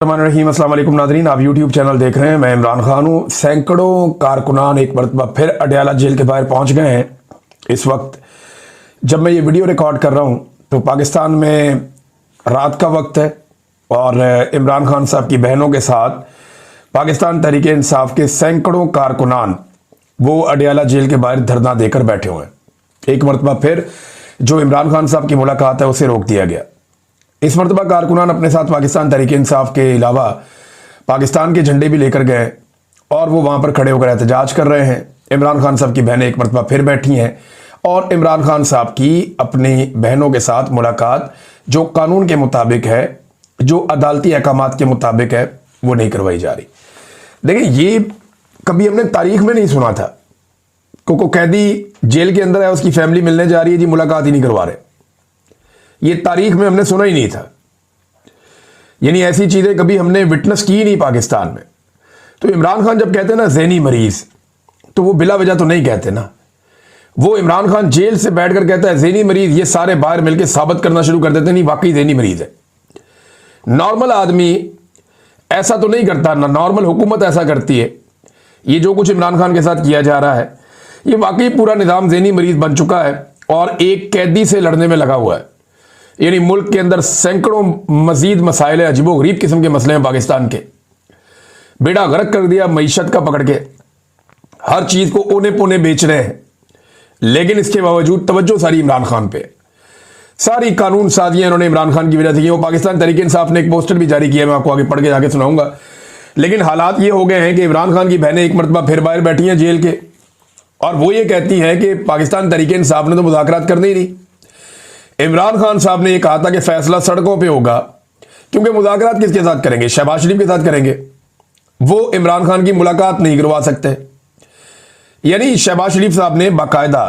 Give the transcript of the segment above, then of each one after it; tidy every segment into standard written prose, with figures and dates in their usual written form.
रहीम अस्सलाम वालेकुम नादरीन, आप यूट्यूब चैनल देख रहे हैं। मैं इमरान खान हूँ। सैकड़ों कारकुनान एक मरतबा फिर अडयाला जेल के बाहर पहुँच गए हैं। इस वक्त जब मैं ये वीडियो रिकॉर्ड कर रहा हूँ तो पाकिस्तान में रात का वक्त है और इमरान खान साहब की बहनों के साथ पाकिस्तान तहरीक इंसाफ के सैकड़ों कारकुनान वो अडयाला जेल के बाहर धरना देकर बैठे हुए हैं। एक मरतबा फिर जो इमरान खान साहब की मुलाकात है उसे रोक दिया गया। इस मरतबा कारकुनान अपने साथ पाकिस्तान तहरीक इंसाफ के अलावा पाकिस्तान के झंडे भी लेकर गए और वो वहाँ पर खड़े होकर एहतजाज कर रहे हैं। इमरान खान साहब की बहनें एक मरतबा फिर बैठी हैं और इमरान खान साहब की अपनी बहनों के साथ मुलाकात जो कानून के मुताबिक है, जो अदालती अहकामात के मुताबिक है, वो नहीं करवाई जा रही। देखिए, ये कभी हमने तारीख में नहीं सुना था। को कैदी जेल के अंदर है, उसकी फैमिली मिलने जा रही है जी, मुलाकात ही नहीं करवा रहे। ये तारीख में हमने सुना ही नहीं था। यानी ऐसी चीजें कभी हमने विटनेस की ही नहीं पाकिस्तान में। तो इमरान खान जब कहते हैं ना जहनी मरीज, तो वो बिला वजह तो नहीं कहते ना। वो इमरान खान जेल से बैठकर कहता है जहनी मरीज, ये सारे बाहर मिलकर साबित करना शुरू कर देते नहीं वाकई जहनी मरीज है। नॉर्मल आदमी ऐसा तो नहीं करता ना, नॉर्मल हुकूमत ऐसा करती है। ये जो कुछ इमरान खान के साथ किया जा रहा है, ये वाकई पूरा निजाम जहनी मरीज बन चुका है और एक कैदी से लड़ने में लगा हुआ है। यानी मुल्क के अंदर सैकड़ों मजीद मसाइल, अजीबो गरीब किस्म के मसले हैं पाकिस्तान के। बेड़ा गर्क कर दिया मईशत का पकड़ के, हर चीज को ओने पोने बेच रहे हैं। लेकिन इसके बावजूद तवज्जो सारी इमरान खान पे। सारी कानून साजियां इन्होंने इमरान खान की वजह से की। वो पाकिस्तान तहरीक इंसाफ ने एक पोस्टर भी जारी किया, मैं आपको आगे पढ़ के जाके सुनाऊंगा। लेकिन हालात ये हो गए हैं कि इमरान खान की बहनें एक मरतबा फिर बाहर बैठी हैं जेल के और वो ये कहती हैं कि पाकिस्तान तहरीक इंसाफ ने तो मुज़ाकरात करनी ही नहीं। इमरान खान साहब ने यह कहा था कि फैसला सड़कों पे होगा, क्योंकि मुज़ाकरात किसके साथ करेंगे? शहबाज शरीफ के साथ करेंगे। वो इमरान खान की मुलाकात नहीं करवा सकते। यानी शहबाज शरीफ साहब ने बाकायदा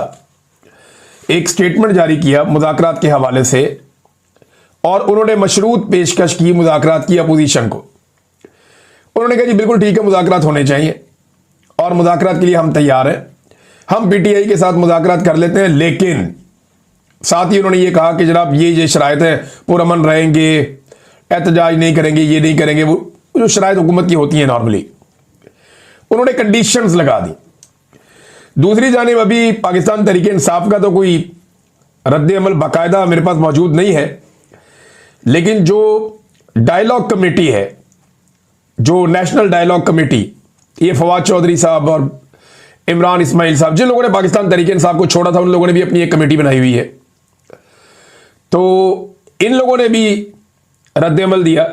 एक स्टेटमेंट जारी किया मुज़ाकरात के हवाले से और उन्होंने मशरूत पेशकश की मुज़ाकरात की अपोजिशन को। उन्होंने कहा जी बिल्कुल ठीक है, मुज़ाकरात होने चाहिए और मुज़ाकरात के लिए हम तैयार हैं, हम पीटीआई के साथ मुज़ाकरात कर लेते हैं। लेकिन साथ ही उन्होंने ये कहा कि जनाब ये शराइत है, पुरअमन रहेंगे, एहतजाज नहीं करेंगे, ये नहीं करेंगे, वो जो शराइत हुकूमत की होती है नॉर्मली। उन्होंने कंडीशंस लगा दी। दूसरी जानिब अभी पाकिस्तान तहरीक इंसाफ का तो कोई रद्द अमल बाकायदा मेरे पास मौजूद नहीं है, लेकिन जो डायलॉग कमेटी है, जो नेशनल डायलॉग कमेटी, ये फवाद चौधरी साहब और इमरान इस्माइल साहब, जिन लोगों ने पाकिस्तान तहरीक इंसाफ को छोड़ा था, उन लोगों ने भी अपनी एक कमेटी बनाई हुई है। तो इन लोगों ने भी रद्द अमल दिया।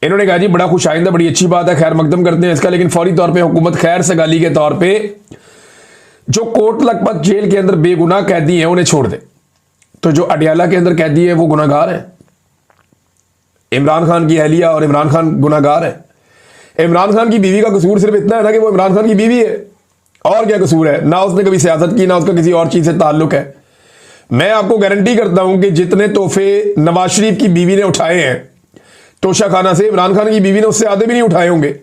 इन्होंने कहा जी बड़ा खुश आइंदा, बड़ी अच्छी बात है, खैर मकदम करते हैं इसका, लेकिन फौरी तौर पे हुकूमत खैर सगाली के तौर पे जो कोट लखपत जेल के अंदर बेगुनाह कैदी हैं उन्हें छोड़ दे। तो जो अडयाला के अंदर कैदी है वो गुनाहगार है। इमरान खान की अहलिया और इमरान खान गुनाहगार है। इमरान खान की बीवी का कसूर सिर्फ इतना है ना कि वो इमरान खान की बीवी है, और क्या कसूर है? ना उसने कभी सियासत की, ना उसका किसी और चीज से ताल्लुक है। मैं आपको गारंटी करता हूं कि जितने तोहफे नवाज शरीफ की बीवी ने उठाए हैं तोशा खाना से, इमरान खान की बीवी ने उससे आधे भी नहीं उठाए होंगे।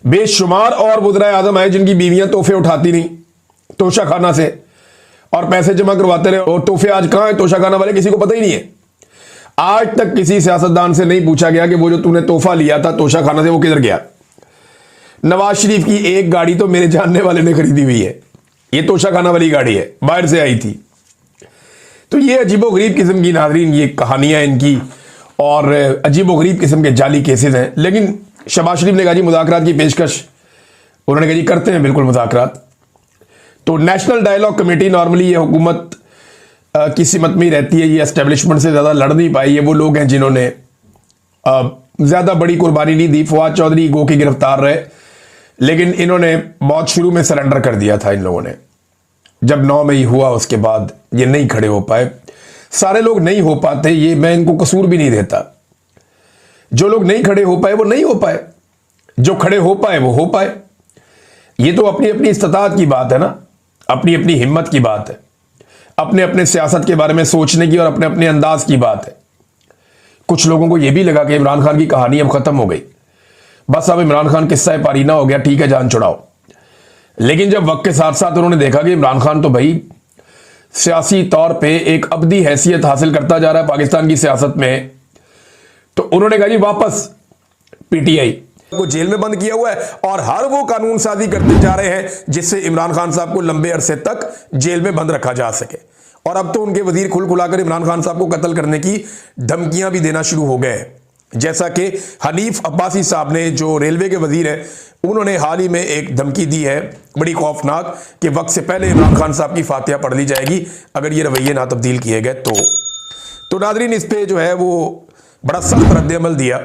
बेशुमार और वज़राए आज़म आए जिनकी बीवियां तोहफे उठाती नहीं तोशा खाना से और पैसे जमा करवाते रहे, और तोहफे आज कहां है तोशा खाना वाले? किसी को पता ही नहीं है। आज तक किसी सियासतदान से नहीं पूछा गया कि वो जो तूने तोहफा लिया था तोशा खाना से वो किधर गया। नवाज शरीफ की एक गाड़ी तो मेरे जानने वाले ने खरीदी हुई है, ये तोशा खाना वाली गाड़ी है, बाहर से आई थी। तो ये अजीबोगरीब किस्म की नाज़रीन ये कहानियां इनकी, और अजीबोगरीब किस्म के जाली केसेस हैं। लेकिन शहबाज शरीफ ने कहा जी मुज़ाकरात की पेशकश, उन्होंने कहा जी करते हैं बिल्कुल मुज़ाकरात। तो नेशनल डायलॉग कमेटी, नॉर्मली ये हुकूमत की सिमत में ही रहती है, ये एस्टेब्लिशमेंट से ज़्यादा लड़ नहीं पाई। ये वो लोग हैं जिन्होंने ज़्यादा बड़ी कुर्बानी नहीं दी। फवाद चौधरी गो के गिरफ्तार रहे, लेकिन इन्होंने बहुत शुरू में सरेंडर कर दिया था। इन लोगों ने जब 9 मई हुआ उसके बाद ये नहीं खड़े हो पाए। सारे लोग नहीं हो पाते, ये मैं इनको कसूर भी नहीं देता। जो लोग नहीं खड़े हो पाए वो नहीं हो पाए, जो खड़े हो पाए वो हो पाए। ये तो अपनी अपनी इस्तात की बात है ना, अपनी अपनी हिम्मत की बात है, अपने अपने सियासत के बारे में सोचने की और अपने अपने अंदाज की बात है। कुछ लोगों को यह भी लगा कि इमरान खान की कहानी अब खत्म हो गई, बस अब इमरान खान किस्सा पारीना हो गया, ठीक है जान छुड़ाओ। लेकिन जब वक्त के साथ साथ उन्होंने देखा कि इमरान खान तो भाई सियासी तौर पे एक अब्दी हैसियत हासिल करता जा रहा है पाकिस्तान की सियासत में, तो उन्होंने कहा जी वापस पीटीआई को जेल में बंद किया हुआ है और हर वो कानून साजी करते जा रहे हैं जिससे इमरान खान साहब को लंबे अरसे तक जेल में बंद रखा जा सके। और अब तो उनके वजीर खुल खुलाकर इमरान खान साहब को कत्ल करने की धमकियां भी देना शुरू हो गए हैं। जैसा कि हनीफ अब्बासी साहब ने, जो रेलवे के वजीर हैं, उन्होंने हाल ही में एक धमकी दी है बड़ी खौफनाक कि वक्त से पहले इमरान खान साहब की फातिहा पढ़ ली जाएगी अगर ये रवैये ना तब्दील किए गए तो नादरीन इस पे जो है वो बड़ा सख्त रद्द-ए-अमल दिया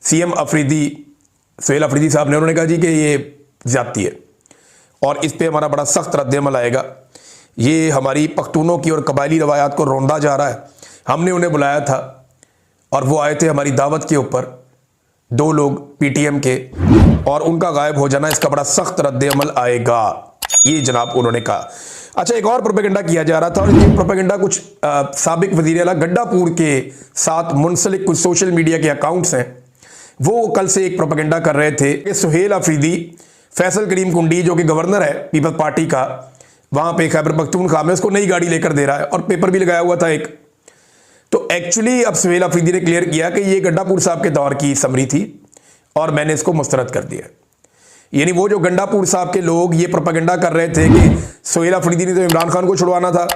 सीएम अफरीदी, सुहेल अफरीदी साहब ने। उन्होंने कहा जी कि ये ज्यादती है और इस पे हमारा बड़ा सख्त रद्द-ए-अमल आएगा। ये हमारी पख्तूनों की और कबायली रवायात को रौंदा जा रहा है। हमने उन्हें बुलाया था और वो आए थे हमारी दावत के ऊपर, 2 लोग पीटीएम के, और उनका गायब हो जाना, इसका बड़ा सख्त रद्द-ए-अमल आएगा, ये जनाब उन्होंने कहा। अच्छा, एक और प्रोपेगेंडा किया जा रहा था और ये प्रोपेगेंडा कुछ साबिक वज़ीर आला गड्डापुर के साथ मुंसलिक कुछ सोशल मीडिया के अकाउंट्स हैं, वो कल से एक प्रोपेगेंडा कर रहे थे कि सुहेल अफरीदी फैसल करीम कुंडी जो कि गवर्नर है पीपल्स पार्टी का वहां पे खैबर पख्तूनख्वा में, उसको नई गाड़ी लेकर दे रहा है और पेपर भी लगाया हुआ था एक। तो एक्चुअली अब सुहेल अफरीदी ने क्लियर किया कि ये गड्डापुर साहब के दौर की समरी थी और मैंने इसको मुस्तरद कर दिया। यानी वो जो गंडापुर साहब के लोग ये प्रोपेगेंडा कर रहे थे कि सुहेल अफरीदी ने तो इमरान खान को छुड़वाना था,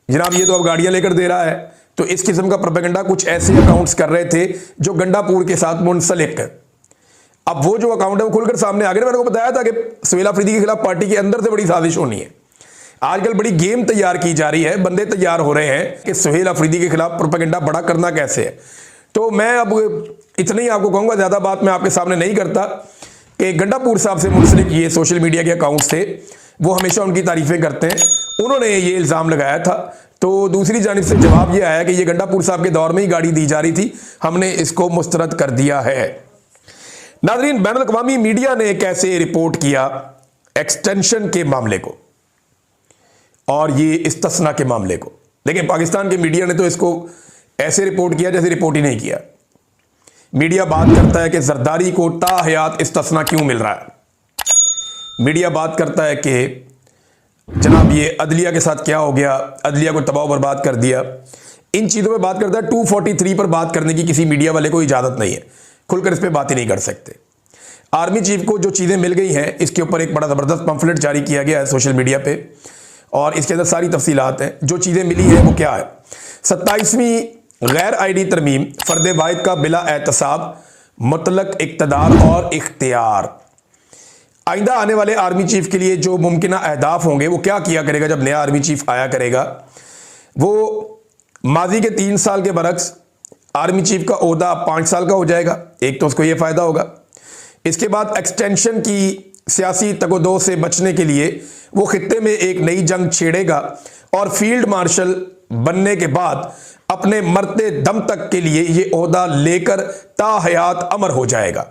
जनाब ये तो अब गाड़ियां लेकर दे रहा है। तो इस किस्म का प्रोपेगेंडा कुछ ऐसे अकाउंट्स कर रहे थे जो गंडापुर के साथ मुंसलिक है। अब वो जो अकाउंट है वो खुलकर सामने आ गए। मैंने को बताया था कि सुहेल अफरीदी के खिलाफ पार्टी के अंदर से बड़ी साजिश होनी है। आजकल बड़ी गेम तैयार की जा रही है, बंदे तैयार हो रहे हैं कि सुहेल अफरीदी के खिलाफ प्रोपेगेंडा बड़ा करना कैसे है। तो मैं अब इतना ही आपको कहूंगा, ज्यादा बात मैं आपके सामने नहीं करता, कि गंडापुर साहब से मुंसलिक ये सोशल मीडिया के अकाउंट्स थे, वो हमेशा उनकी तारीफें करते हैं। उन्होंने ये इल्जाम लगाया था, तो दूसरी जानिब से जवाब ये आया कि ये गंडापुर साहब के दौर में ही गाड़ी दी जा रही थी, हमने इसको मुस्तरद कर दिया है। नाज़रीन, बैनुल अक़वामी मीडिया ने कैसे रिपोर्ट किया एक्सटेंशन के मामले को और ये इस्तिस्ना के मामले को, लेकिन पाकिस्तान के मीडिया ने तो इसको ऐसे रिपोर्ट किया जैसे रिपोर्ट ही नहीं किया। मीडिया बात करता है कि जरदारी को ताहयात इस्तिस्ना क्यों मिल रहा है। मीडिया बात करता है कि जनाब ये अदलिया के साथ क्या हो गया, अदलिया को तबाह बर्बाद कर दिया। इन चीज़ों पे बात करता है। 243 पर बात करने की किसी मीडिया वाले को इजाज़त नहीं है, खुलकर इस पर बात ही नहीं कर सकते। आर्मी चीफ को जो चीज़ें मिल गई हैं, इसके ऊपर एक बड़ा ज़बरदस्त पम्फलेट जारी किया गया है सोशल मीडिया पे और इसके अंदर सारी तफसीलात हैं। जो चीज़ें मिली हैं वो क्या है। 27वीं गैर आईडी तरमीम फर्द वाहिद का बिला एहतसाब मुतलक इक़्तिदार और इख्तियार। आइंदा आने वाले आर्मी चीफ के लिए जो मुमकिना अहदाफ होंगे वो क्या किया करेगा जब नया आर्मी चीफ आया करेगा। वो माजी के 3 साल के बरक्स आर्मी चीफ का ओहदा 5 साल का हो जाएगा। एक तो उसको ये फ़ायदा होगा। इसके बाद एक्सटेंशन की सियासी तगोदो से बचने के लिए वो खित्ते में एक नई जंग छेड़ेगा और फील्ड मार्शल बनने के बाद अपने मरते दम तक के लिए ये ओहदा लेकर ताहयात अमर हो जाएगा।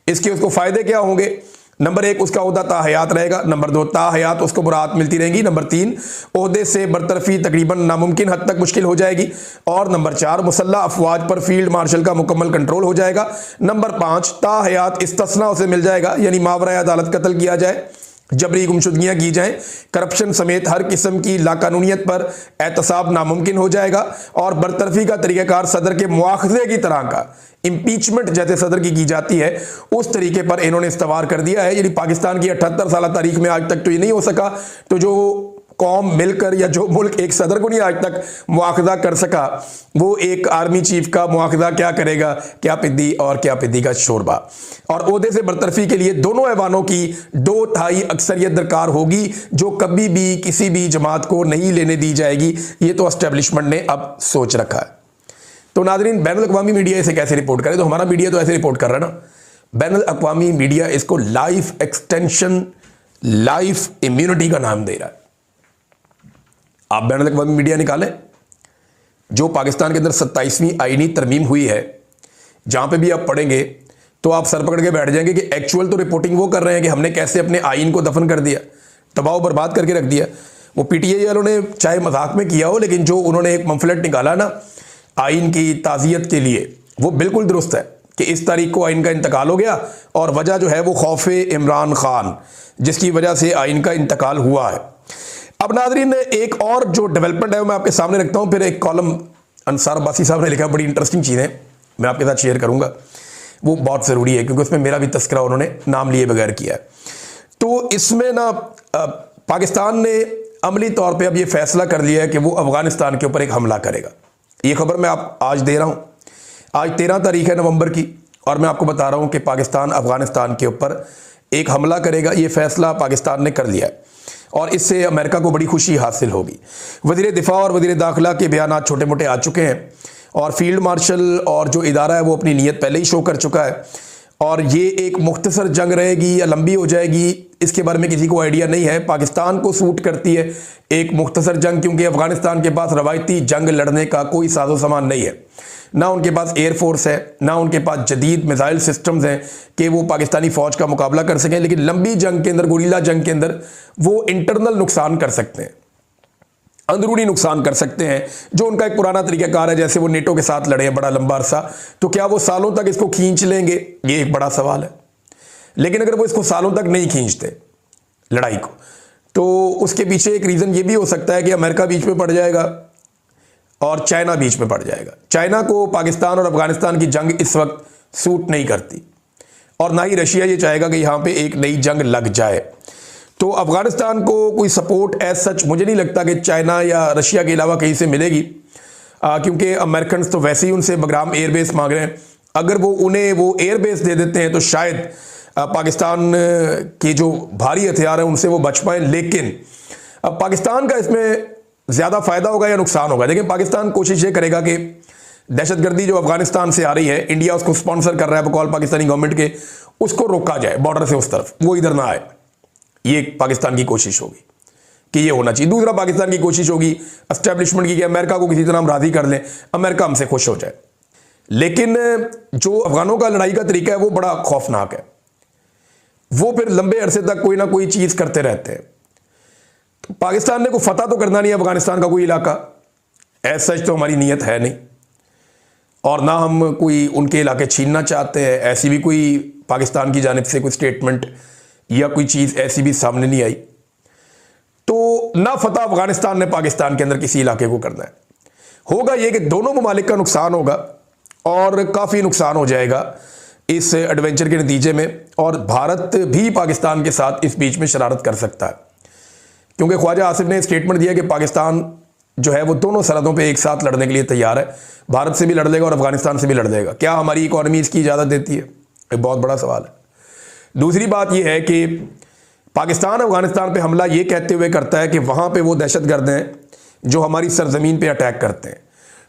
इसके उसको फ़ायदे क्या होंगे। नंबर 1, उसका ओहदा ताहयात रहेगा। नंबर 2, ताहयात उसको बुरात मिलती रहेगी। नंबर 3, ओहदे से बरतरफी तकरीबन नामुमकिन हद तक मुश्किल हो जाएगी। और नंबर 4, मुसल्लह अफवाज पर फील्ड मार्शल का मुकम्मल कंट्रोल हो जाएगा। नंबर 5, ताहयात इस्तिस्ना उसे मिल जाएगा, यानी मावरा अदालत कत्ल किया जाए, जबरी गुमशुदगियाँ की जाएं, करप्शन समेत हर किस्म की लाकानूनियत पर एहतसाब नामुमकिन हो जाएगा और बरतरफी का तरीक़ाकार सदर के मुआखज़े की तरह का, इम्पीचमेंट जैसे सदर की जाती है उस तरीके पर इन्होंने इस्तवार कर दिया है। यानी पाकिस्तान की 78 साल तारीख में आज तक तो ये नहीं हो सका, तो जो कौम मिलकर या जो मुल्क एक सदर को नहीं आज तक मुआखज़ा कर सका, वो एक आर्मी चीफ का मुआखज़ा क्या करेगा। क्या पिद्दी और क्या पिद्दी का शोरबा। और ओहदे से बरतरफी के लिए दोनों ऐवानों की 2/3 अक्सरियत दरकार होगी, जो कभी भी किसी भी जमात को नहीं लेने दी जाएगी। ये तो एस्टेब्लिशमेंट ने अब सोच रखा है। तो नाज़रीन, बैनुल अक़वामी मीडिया इसे कैसे रिपोर्ट करे, तो हमारा मीडिया तो ऐसे रिपोर्ट कर रहा है ना। बैनुल अक़वामी मीडिया इसको लाइफ एक्सटेंशन, लाइफ इम्यूनिटी का नाम दे रहा है। आप बैनुल अक़वामी मीडिया निकालें, जो पाकिस्तान के अंदर 27वीं आईनी तरमीम हुई है, जहां पे भी आप पढ़ेंगे तो आप सर पकड़ के बैठ जाएंगे कि एक्चुअल तो रिपोर्टिंग वो कर रहे हैं कि हमने कैसे अपने आइन को दफन कर दिया, तबाह बर्बाद करके रख दिया। वो पीटीआई वालों ने चाहे मजाक में किया हो, लेकिन जो उन्होंने एक पम्फलेट निकाला ना आइन की ताज़ियत के लिए, वो बिल्कुल दुरुस्त है कि इस तारीख को आइन का इंतकाल हो गया और वजह जो है वो खौफे इमरान खान, जिसकी वजह से आइन का इंतकाल हुआ है। अब नाज़रीन, एक और जो डेवलपमेंट है वो मैं आपके सामने रखता हूँ। फिर एक कॉलम अंसार अब्बासी साहब ने लिखा, बड़ी इंटरेस्टिंग चीज़ें मैं आपके साथ शेयर करूँगा। वो बहुत ज़रूरी है, क्योंकि उसमें मेरा भी तस्करा उन्होंने नाम लिए बगैर किया है। तो इसमें ना पाकिस्तान ने अमली तौर पे अब ये फैसला कर लिया है कि वो अफ़गानिस्तान के ऊपर एक हमला करेगा। ये खबर मैं आप आज दे रहा हूँ। आज 13 तारीख है नवंबर की, और मैं आपको बता रहा हूँ कि पाकिस्तान अफ़गानिस्तान के ऊपर एक हमला करेगा। ये फैसला पाकिस्तान ने कर लिया है और इससे अमेरिका को बड़ी खुशी हासिल होगी। वज़ीर दिफा और वज़ीर दाखिला के बयान छोटे मोटे आ चुके हैं, और फील्ड मार्शल और जो इदारा है वो अपनी नीयत पहले ही शो कर चुका है। और ये एक मुख्तसर जंग रहेगी या लंबी हो जाएगी, इसके बारे में किसी को आइडिया नहीं है। पाकिस्तान को सूट करती है एक मुख्तसर जंग, क्योंकि अफ़गानिस्तान के पास रवायती जंग लड़ने का कोई साजो सामान नहीं है। ना उनके पास एयरफोर्स है, ना उनके पास जदीद मिसाइल सिस्टम्स हैं कि वो पाकिस्तानी फ़ौज का मुकाबला कर सकें। लेकिन लंबी जंग के अंदर, गुरीला जंग के अंदर, वो इंटरनल नुकसान कर सकते हैं, अंदरूनी नुकसान कर सकते हैं, जो उनका एक पुराना तरीक़ाकार है। जैसे वो नेटो के साथ लड़े हैं बड़ा लंबा अरसा, तो क्या वो सालों तक इसको खींच लेंगे, ये एक बड़ा सवाल है। लेकिन अगर वो इसको सालों तक नहीं खींचते लड़ाई को, तो उसके पीछे एक रीज़न ये भी हो सकता है कि अमेरिका बीच में पड़ जाएगा और चाइना बीच में पड़ जाएगा। चाइना को पाकिस्तान और अफगानिस्तान की जंग इस वक्त सूट नहीं करती, और ना ही रशिया ये चाहेगा कि यहाँ पे एक नई जंग लग जाए। तो अफगानिस्तान को कोई सपोर्ट एज सच मुझे नहीं लगता कि चाइना या रशिया के अलावा कहीं से मिलेगी, क्योंकि अमेरिकन तो वैसे ही उनसे बगराम एयरबेस मांग रहे हैं। अगर वो उन्हें वो एयरबेस दे देते हैं तो शायद पाकिस्तान के जो भारी हथियार हैं उनसे वो बच पाएँ। लेकिन अब पाकिस्तान का इसमें ज़्यादा फ़ायदा होगा या नुकसान होगा? देखिए, पाकिस्तान कोशिश ये करेगा कि दहशतगर्दी जो अफगानिस्तान से आ रही है, इंडिया उसको स्पॉन्सर कर रहा है बकौल पाकिस्तानी गवर्नमेंट के, उसको रोका जाए बॉर्डर से उस तरफ, वो इधर ना आए। ये पाकिस्तान की कोशिश होगी कि ये होना चाहिए। दूसरा, पाकिस्तान की कोशिश होगी एस्टेब्लिशमेंट की कि अमेरिका को किसी तरह हम राज़ी कर लें, अमेरिका हमसे खुश हो जाए। लेकिन जो अफगानों का लड़ाई का तरीका है वो बड़ा खौफनाक है। वो फिर लंबे अरसे तक कोई ना कोई चीज़ करते रहते हैं। तो पाकिस्तान ने को फतह तो करना नहीं है अफगानिस्तान का कोई इलाका, ऐसा सच तो हमारी नीयत है नहीं, और ना हम कोई उनके इलाके छीनना चाहते हैं। ऐसी भी कोई पाकिस्तान की जानिब से कोई स्टेटमेंट या कोई चीज़ ऐसी भी सामने नहीं आई। तो ना फतह अफगानिस्तान ने पाकिस्तान के अंदर किसी इलाके को करना है। होगा ये कि दोनों ममालिक का नुकसान होगा, और काफ़ी नुकसान हो जाएगा इस एडवेंचर के नतीजे में, और भारत भी पाकिस्तान के साथ इस बीच में शरारत कर सकता है, क्योंकि ख्वाजा आसिफ ने स्टेटमेंट दिया कि पाकिस्तान जो है वो दोनों सरहदों पे एक साथ लड़ने के लिए तैयार है। भारत से भी लड़ लेगा और अफगानिस्तान से भी लड़ लेगा। क्या हमारी इकॉनमी इसकी इजाज़त देती है? एक बहुत बड़ा सवाल है। दूसरी बात यह है कि पाकिस्तान अफगानिस्तान पे हमला ये कहते हुए करता है कि वहाँ पे वो दहशतगर्द हैं जो हमारी सरजमीन पे अटैक करते हैं।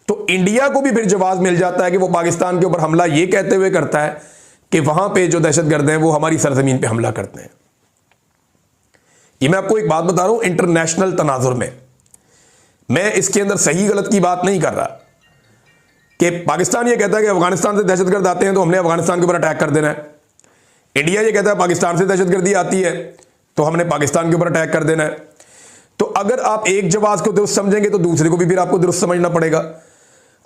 तो इंडिया को भी फिर जवाब मिल जाता है कि वो पाकिस्तान के ऊपर हमला ये कहते हुए करता है कि वहाँ पे जो दहशतगर्द हैं वो हमारी सरजमीन पे हमला करते हैं। ये मैं आपको एक बात बता रहा हूँ, इंटरनेशनल तनाजुर में मैं इसके अंदर सही गलत की बात नहीं कर रहा कि पाकिस्तान ये कहता है कि अफगानिस्तान से दहशतगर्द आते हैं तो हमने अफगानिस्तान के ऊपर अटैक कर देना है। इंडिया ये कहता है पाकिस्तान से दहशतगर्दी आती है तो हमने पाकिस्तान के ऊपर अटैक कर देना है। तो अगर आप एक जवाब को दुरुस्त समझेंगे तो दूसरे को भी फिर आपको दुरुस्त समझना पड़ेगा।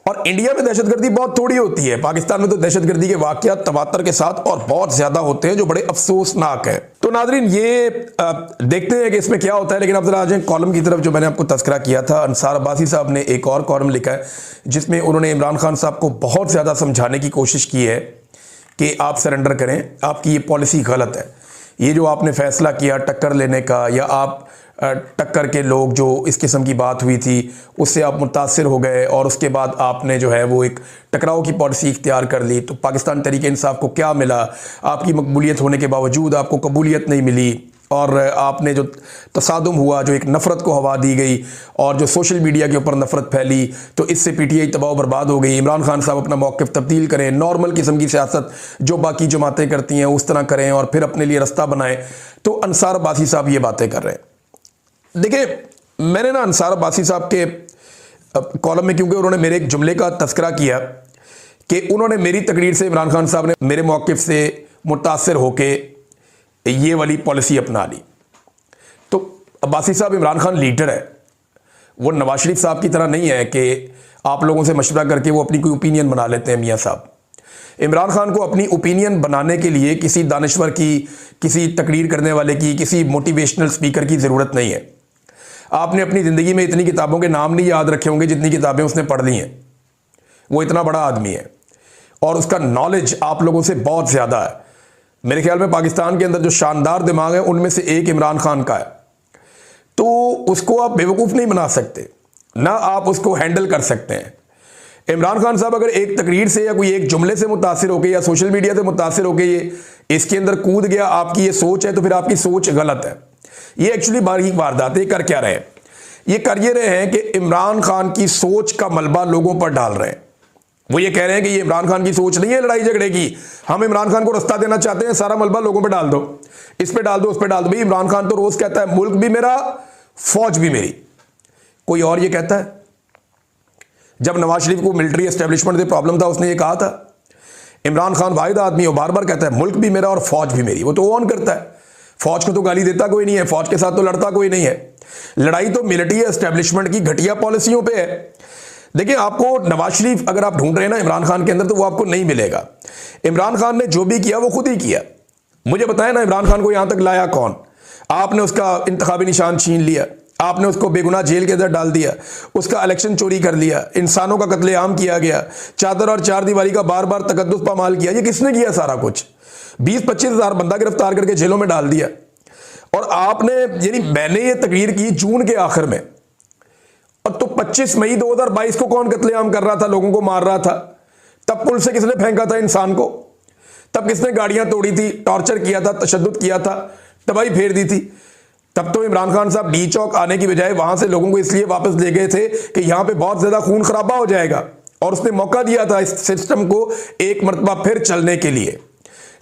और इंडिया में दहशतगर्दी बहुत थोड़ी होती है, पाकिस्तान में तो दहशतगर्दी के वाकयात तवातर के साथ और बहुत ज्यादा होते हैं, जो बड़े अफसोसनाक है। तो नादरीन, ये देखते हैं कि इसमें क्या होता है। लेकिन अब जरा आ जाए कॉलम की तरफ, जो मैंने आपको तस्करा किया था। अंसार अब्बासी साहब ने एक और कॉलम लिखा है जिसमें उन्होंने इमरान खान साहब को बहुत ज़्यादा समझाने की कोशिश की है कि आप सरेंडर करें, आपकी ये पॉलिसी गलत है। ये जो आपने फैसला किया टक्कर लेने का, या आप टक्कर के लोग जो इस किस्म की बात हुई थी उससे आप मुतासिर हो गए और उसके बाद आपने जो है वो एक टकराव की पॉलिसी इख्तियार कर ली, तो पाकिस्तान तहरीक इंसाफ को क्या मिला? आपकी मकबूलियत होने के बावजूद आपको कबूलियत नहीं मिली, और आपने जो तसादुम हुआ, जो एक नफ़रत को हवा दी गई और जो सोशल मीडिया के ऊपर नफ़रत फैली, तो इससे पीटीआई तबाह बर्बाद हो गई। इमरान खान साहब अपना मौक़िफ़ तब्दील करें, नॉर्मल किस्म की सियासत जो बाकी जमातें करती हैं उस तरह करें और फिर अपने लिए रास्ता बनाएं। तो अंसार अब्बासी साहब ये बातें कर रहे हैं। देखिए, मैंने ना अंसार अब्बासी साहब के कॉलम में, क्योंकि उन्होंने मेरे एक जुमले का तस्करा किया कि उन्होंने मेरी तकरीर से, इमरान खान साहब ने मेरे मौक़िफ़ से मुतासिर होके ये वाली पॉलिसी अपना ली। तो अब्बासी साहब, इमरान खान लीडर है, वो नवाज शरीफ साहब की तरह नहीं है कि आप लोगों से मशवरा करके वो अपनी कोई ओपिनियन बना लेते हैं। मियाँ साहब, इमरान खान को अपनी ओपिनियन बनाने के लिए किसी दानिश्वर की, किसी तकरीर करने वाले की, किसी मोटिवेशनल स्पीकर की ज़रूरत नहीं है। आपने अपनी ज़िंदगी में इतनी किताबों के नाम नहीं याद रखे होंगे जितनी किताबें उसने पढ़ ली हैं। वो इतना बड़ा आदमी है और उसका नॉलेज आप लोगों से बहुत ज्यादा है। मेरे ख्याल में पाकिस्तान के अंदर जो शानदार दिमाग है उनमें से एक इमरान खान का है। तो उसको आप बेवकूफ नहीं बना सकते, ना आप उसको हैंडल कर सकते हैं। इमरान खान साहब अगर एक तकरीर से या कोई एक जुमले से मुतासिर होकर या सोशल मीडिया से मुतासिर होकर ये इसके अंदर कूद गया, आपकी ये सोच है, तो फिर आपकी सोच गलत है। ये एक्चुअली बारीक वारदात है। कर क्या रहे हैं? ये कर ये रहे हैं कि इमरान खान की सोच का मलबा लोगों पर डाल रहे हैं। वो ये कह रहे हैं कि ये इमरान खान की सोच नहीं है लड़ाई झगड़े की, हम इमरान खान को रास्ता देना चाहते हैं, सारा मलबा लोगों पर डाल दो, इस पे डाल दो, उस पे डाल दो। भाई इमरान खान तो रोज कहता है मुल्क भी मेरा, फौज भी मेरी। कोई और ये कहता है? जब नवाज शरीफ को मिलिट्री एस्टेब्लिशमेंट से प्रॉब्लम था, उसने ये कहा था इमरान खान वाहिद आदमी है, बार बार कहता है मुल्क भी मेरा और फौज भी मेरी। वो तो ऑन करता है, फौज को तो गाली देता कोई नहीं है, फौज के साथ तो लड़ता कोई नहीं है। लड़ाई तो मिलिट्री एस्टेब्लिशमेंट की घटिया पॉलिसियों पे है। देखिए, आपको नवाज शरीफ अगर आप ढूंढ रहे हैं ना इमरान खान के अंदर, तो वो आपको नहीं मिलेगा। इमरान खान ने जो भी किया वो खुद ही किया। मुझे बताया ना, इमरान खान को यहां तक लाया कौन? आपने उसका इंतखाबी निशान छीन लिया, आपने उसको बेगुनाह जेल के अंदर डाल दिया, उसका इलेक्शन चोरी कर लिया, इंसानों का कत्लेआम किया गया, चादर और चार दीवारी का बार बार तकद्दुस पामाल किया। ये किसने किया? सारा कुछ 20-25 हज़ार बंदा गिरफ्तार करके जेलों में डाल दिया। और आपने, यानी मैंने ये तकरीर की जून के आखिर में, और तो 25 मई 2022 को कौन कत्लेआम कर रहा था, लोगों को मार रहा था? तब पुल से किसने फेंका था इंसान को? तब किसने गाड़ियां तोड़ी थी, टॉर्चर किया था, तशद्दुद किया था, तबाही फेर दी थी? तब तो इमरान खान साहब डी चौक आने की बजाय वहां से लोगों को इसलिए वापस ले गए थे कि यहां पे बहुत ज्यादा खून खराबा हो जाएगा, और उसने मौका दिया था इस सिस्टम को एक मरतबा फिर चलने के लिए।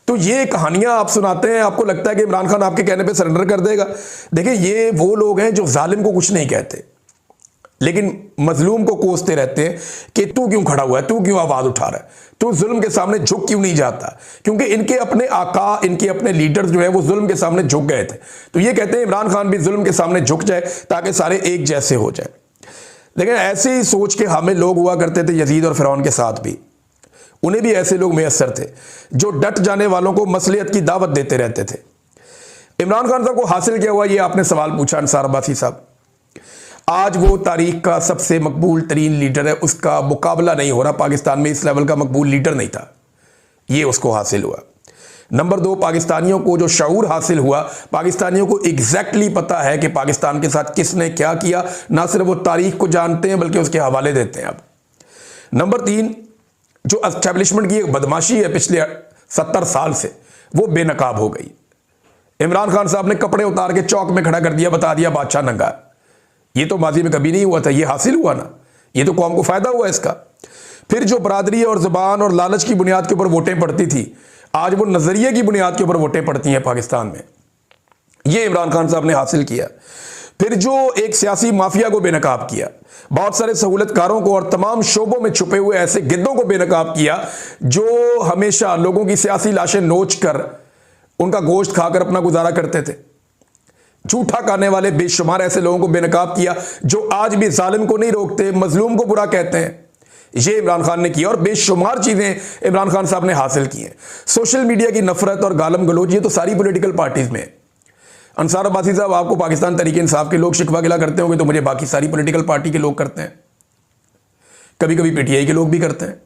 तो ये कहानियां आप सुनाते हैं, आपको लगता है कि इमरान खान आपके कहने पे सरेंडर कर देगा। देखिए, ये वो लोग हैं जो जालिम को कुछ नहीं कहते, लेकिन मजलूम को कोसते रहते हैं कि तू क्यों खड़ा हुआ है, तू क्यों आवाज उठा रहा है, तू जुल्म के सामने झुक क्यों नहीं जाता? क्योंकि इनके अपने आका, इनके अपने लीडर्स जो है वो जुल्म के सामने झुक गए थे। तो ये कहते हैं इमरान खान भी जुल्म के सामने झुक जाए ताकि सारे एक जैसे हो जाए। लेकिन ऐसे ही सोच के हमें लोग हुआ करते थे यजीद और फिरौन के साथ भी। उन्हें भी ऐसे लोग मैसर थे जो डट जाने वालों को मसलियत की दावत देते रहते थे। इमरान खान साहब को हासिल क्या हुआ, ये आपने सवाल पूछा अंसार अब्बासी साहब। आज वो तारीख का सबसे मकबूल तरीन लीडर है, उसका मुकाबला नहीं हो रहा। पाकिस्तान में इस लेवल का मकबूल लीडर नहीं था, ये उसको हासिल हुआ। नंबर 2, पाकिस्तानियों को जो शऊर हासिल हुआ, पाकिस्तानियों को एग्जैक्टली पता है कि पाकिस्तान के साथ किसने क्या किया। ना सिर्फ वो तारीख को जानते हैं बल्कि उसके हवाले देते हैं। अब नंबर 3, जो एस्टेब्लिशमेंट की एक बदमाशी है पिछले 70 साल से, वो बेनकाब हो गई। इमरान खान साहब ने कपड़े उतार के चौक में खड़ा कर दिया, बता दिया बादशाह नंगा। ये तो माजी में कभी नहीं हुआ था, ये हासिल हुआ ना, ये तो कौम को फायदा हुआ इसका। फिर जो बरादरी और जुबान और लालच की बुनियाद के ऊपर वोटें पड़ती थी, आज वो नजरिए की बुनियाद के ऊपर वोटें पड़ती हैं पाकिस्तान में। ये इमरान खान साहब ने हासिल किया। फिर जो एक सियासी माफिया को बेनकाब किया, बहुत सारे सहूलतकारों को और तमाम शोबों में छुपे हुए ऐसे गिद्धों को बेनकाब किया जो हमेशा लोगों की सियासी लाशें नोच कर उनका गोश्त खाकर अपना गुजारा करते थे। झूठा खाने वाले बेशुमार ऐसे लोगों को बेनकाब किया जो आज भी जालिम को नहीं रोकते, मजलूम को बुरा कहते हैं। ये इमरान खान ने किया, और बेशुमार चीजें इमरान खान साहब ने हासिल की हैं। सोशल मीडिया की नफरत और गालम गलोच, ये तो सारी पॉलिटिकल पार्टीज में है। अंसार अब्बासी साहब, आपको पाकिस्तान तहरीक इंसाफ के लोग शिकवा गिला करते होंगे, तो मुझे बाकी सारी पॉलिटिकल पार्टी के लोग करते हैं, कभी कभी पीटीआई के लोग भी करते हैं।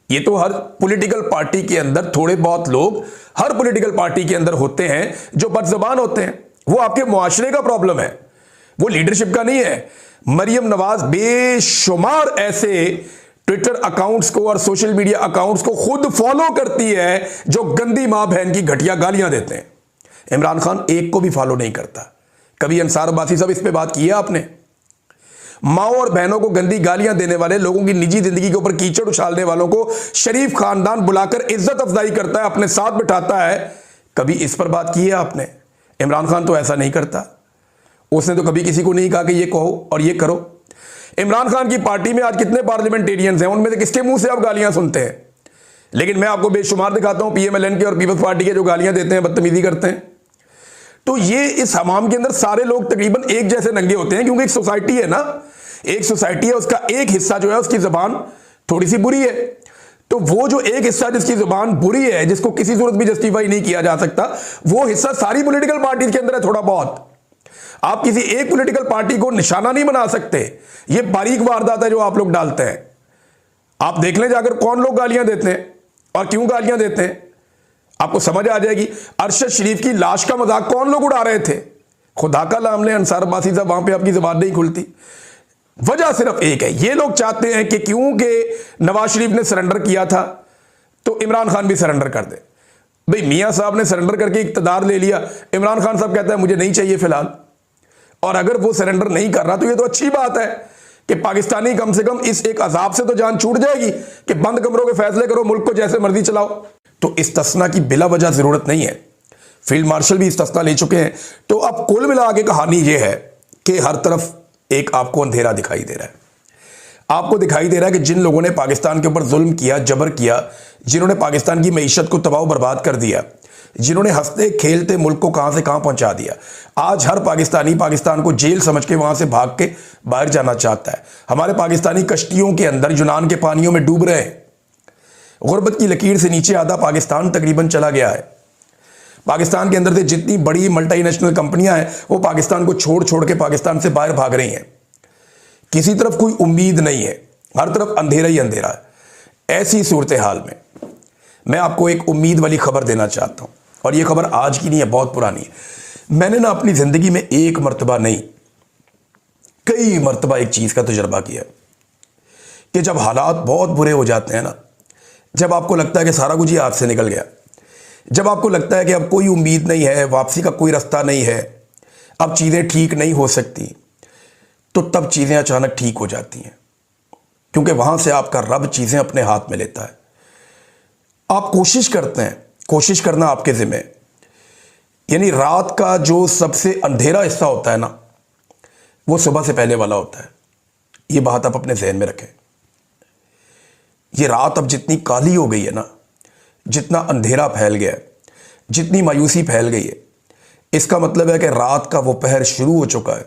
ये तो हर पॉलिटिकल पार्टी के अंदर थोड़े बहुत लोग हर पॉलिटिकल पार्टी के अंदर होते हैं जो बदज़बान होते हैं। वो आपके मुआशरे का प्रॉब्लम है, वो लीडरशिप का नहीं है। मरियम नवाज बेशुमार ऐसे ट्विटर अकाउंट्स को और सोशल मीडिया अकाउंट्स को खुद फॉलो करती है जो गंदी मां बहन की घटिया गालियां देते हैं। इमरान खान एक को भी फॉलो नहीं करता। कभी अंसार अब्बासी साहब इस पे बात की है आपने? माओ और बहनों को गंदी गालियां देने वाले लोगों की निजी जिंदगी के ऊपर कीचड़ उछालने वालों को शरीफ खानदान बुलाकर इज्जत अफजाई करता है, अपने साथ बिठाता है। कभी इस पर बात की है आपने? इमरान खान तो ऐसा नहीं करता। उसने तो कभी किसी को नहीं कहा कि ये कहो और ये करो। इमरान खान की पार्टी में आज कितने पार्लियामेंटेरियंस हैं, उनमें से किसके मुंह से आप गालियां सुनते हैं? लेकिन मैं आपको बेशुमार दिखाता हूं पीएमएलएन के और पीपल्स पार्टी के जो गालियां देते हैं, बदतमीजी करते हैं। तो ये इस हमाम के अंदर सारे लोग तकरीबन एक जैसे नंगे होते हैं, क्योंकि एक सोसाइटी है ना, एक सोसाइटी है, उसका एक हिस्सा जो है उसकी जुबान थोड़ी सी बुरी है। तो वो जो एक हिस्सा जिसकी जुबान बुरी है, जिसको किसी सूरत भी जस्टिफाई नहीं किया जा सकता, वो हिस्सा सारी पॉलिटिकल पार्टी के अंदर है थोड़ा बहुत। आप किसी एक पॉलिटिकल पार्टी को निशाना नहीं बना सकते। ये बारीक वारदात है जो आप लोग डालते हैं। आप देख लें जाकर कौन लोग गालियां देते हैं और क्यों गालियां देते हैं, आपको समझ आ जाएगी। अरशद शरीफ की लाश का मजाक कौन लोग उड़ा रहे थे, खुदा का नाम ले अंसार अब्बासी साहब, वहां पे आपकी जबान नहीं खुलती। वजह सिर्फ एक है, ये लोग चाहते हैं कि क्योंकि नवाज शरीफ ने सरेंडर किया था तो इमरान खान भी सरेंडर कर दे। भाई मियां साहब ने सरेंडर करके इक्तदार ले लिया, इमरान खान साहब कहता है मुझे नहीं चाहिए फिलहाल, और अगर वो सरेंडर नहीं कर रहा तो ये तो अच्छी बात है कि पाकिस्तानी कम से कम इस एक अजाब से तो जान छूट जाएगी कि बंद कमरों के फैसले करो, मुल्क को जैसे मर्जी चलाओ। तो इस्तिस्ना की बिला वजह जरूरत नहीं है, फील्ड मार्शल भी इस्तिस्ना ले चुके हैं। तो अब कुल मिला के कहानी ये है कि हर तरफ एक आपको अंधेरा दिखाई दे रहा है। आपको दिखाई दे रहा है कि जिन लोगों ने पाकिस्तान के ऊपर जुल्म किया, जबर किया, जिन्होंने पाकिस्तान की मईशत को तबाह बर्बाद कर दिया, जिन्होंने हंसते खेलते मुल्क को कहां से कहां पहुंचा दिया, आज हर पाकिस्तानी पाकिस्तान को जेल समझ के वहां से भाग के बाहर जाना चाहता है। हमारे पाकिस्तानी कश्तियों के अंदर यूनान के पानियों में डूब रहे हैं। गुर्बत की लकीर से नीचे आधा पाकिस्तान तकरीबन चला गया है। पाकिस्तान के अंदर से जितनी बड़ी मल्टीनेशनल कंपनियां हैं वो पाकिस्तान को छोड़ छोड़ के पाकिस्तान से बाहर भाग रही हैं। किसी तरफ कोई उम्मीद नहीं है, हर तरफ अंधेरा ही अंधेरा है। ऐसी सूरत हाल में मैं आपको एक उम्मीद वाली खबर देना चाहता हूं, और यह खबर आज की नहीं है, बहुत पुरानी है। मैंने ना अपनी जिंदगी में एक मरतबा नहीं, कई मरतबा एक चीज का तजुर्बा किया कि जब हालात बहुत बुरे हो जाते हैं ना, जब आपको लगता है कि सारा कुछ ही हाथ से निकल गया, जब आपको लगता है कि अब कोई उम्मीद नहीं है, वापसी का कोई रास्ता नहीं है, अब चीज़ें ठीक नहीं हो सकती, तो तब चीज़ें अचानक ठीक हो जाती हैं, क्योंकि वहाँ से आपका रब चीज़ें अपने हाथ में लेता है। आप कोशिश करते हैं, कोशिश करना आपके ज़िम्मे, यानी रात का जो सबसे अंधेरा हिस्सा होता है ना, वो सुबह से पहले वाला होता है। ये बात आप अपने जहन में रखें। ये रात अब जितनी काली हो गई है ना, जितना अंधेरा फैल गया है, जितनी मायूसी फैल गई है, इसका मतलब है कि रात का वो पहर शुरू हो चुका है,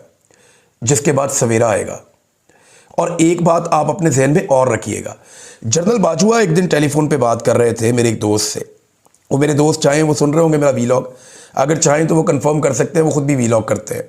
जिसके बाद सवेरा आएगा। और एक बात आप अपने जहन में और रखिएगा, जनरल बाजवा एक दिन टेलीफोन पे बात कर रहे थे मेरे एक दोस्त से। वो मेरे दोस्त चाहें वो सुन रहे होंगे मेरा वीलॉग, अगर चाहें तो वो कंफर्म कर सकते हैं, वो खुद भी वीलॉग करते हैं।